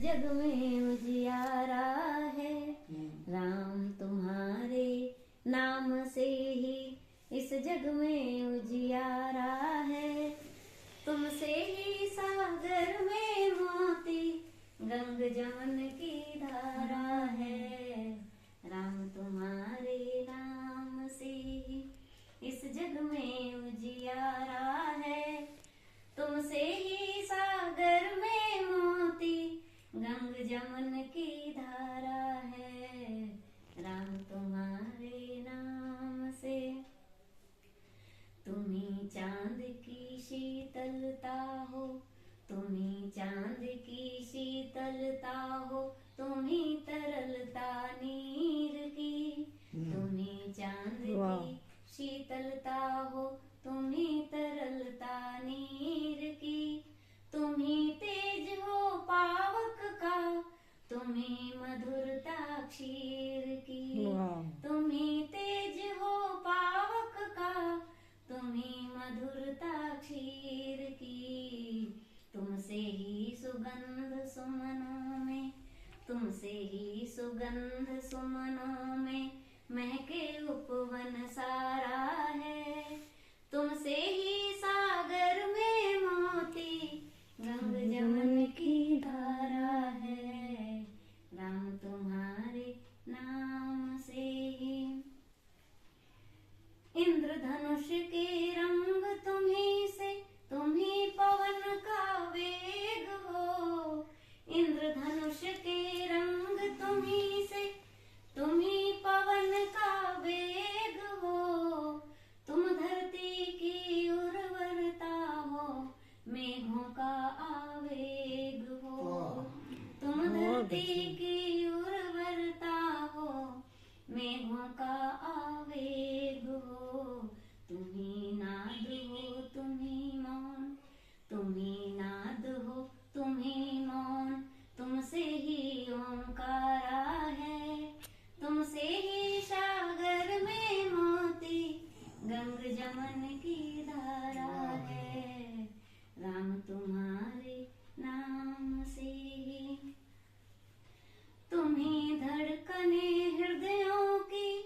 जग में उजियारा है। राम तुम्हारे नाम से ही इस जग में उजियारा है। तुमसे ही सागर में मोती गंग जमन की धारा है। राम तुम्हारे नाम से ही इस जग में उजियारा है। तुमसे ही सागर में मोती गंग जमन की धारा है। राम तुम्हारे नाम से। तुम्ही चांद की शीतलता हो, तुम्ही चांद की शीतलता हो, तुम्ही तरलता नीर की। तुम्ही चांद की शीतलता हो, तुम्ही तरलता नीर की। तुम्ही तेज हो पावक का, तुम्ही मधुरता क्षीर की। तुम्ही तेज हो पावक का, तुम्ही मधुरता क्षीर की। तुमसे ही सुगंध सुमनों में, तुमसे ही सुगंध सुमनों में महके उपवन सारा है। तुमसे ही सागर में मोती गंग जमन की धारा है। राम तुम्हारे नाम से ही। इंद्रधनुष के रंग तुम्ही से, तुम्ही पवन का वेग हो। इंद्रधनुष के रंग तुम्ही से, तुम्ही पवन का वेग हो। तुम धरती की उर्वरता हो, मेघों का आवेग हो। तुम धरती की उर्वरता हो, मेघों का आवेग हो। तुम्ही नाद हो, तुम्ही मौन, तुम्ही नाद हो, तुम्ही मौन। तुमसे ही ओंकारा है। तुमसे ही सागर में मोती गंग जमन की धारा है। राम तुम्हारे नाम से ही। तुम्ही धड़कने हृदयों की,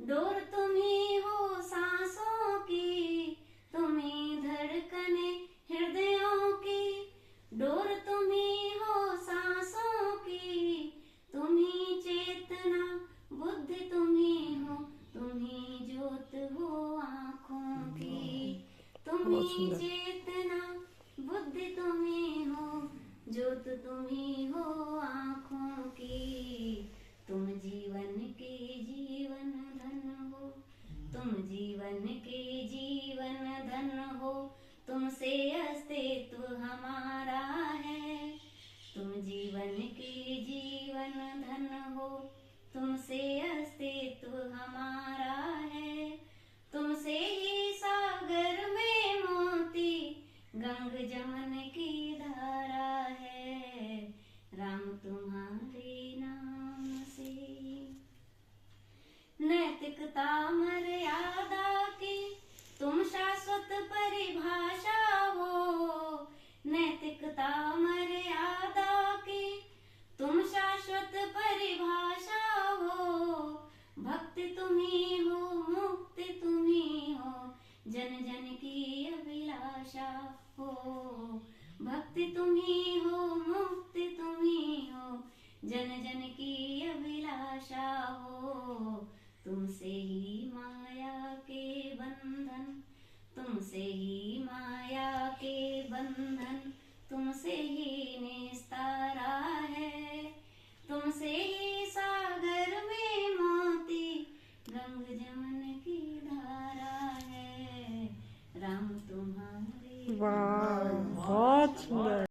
डोर तुम्ही हो सांसों की। तुम्ही धड़कने हृदयों की, डोर तुम्ही हो सांसों की। तुम्ही चेतना बुद्धि तुम्ही हो, तुम्ही ज्योत हो आँखों की। तुम्ही चेतना बुद्धि तुम्ही हो, ज्योत तुम्ही हो आँखों की। तुम जीवन के जीवन धन हो, तुम जीवन के जीवन धन हो। तुमसे अस्तित्व हमारा है। तुम जीवन के जीवन धन हो, तुमसे अस्तित्व हमारा है। तुमसे ही सागर में मोती गंग जमन की धारा है। राम तुम्हारे नाम से। नैतिकता मर्यादा की तुम शाश्वत परिभाषा हो। नैतिकता मर्यादा की तुम शाश्वत परिभाषा हो। भक्ति तुम्ही हो, मुक्ति तुम्ही हो, जन जन की अभिलाषा हो। भक्ति तुम्ही हो, मुक्ति तुम्ही हो, जन जन की अभिलाषा हो। तुमसे ही माया के बंधन, तुमसे ही माया के बंधन, तुमसे ही निस्तारा है। तुमसे ही सागर में मोती गंग जमन की धारा है। राम तुम्हारे। वाह, बहुत सुंदर।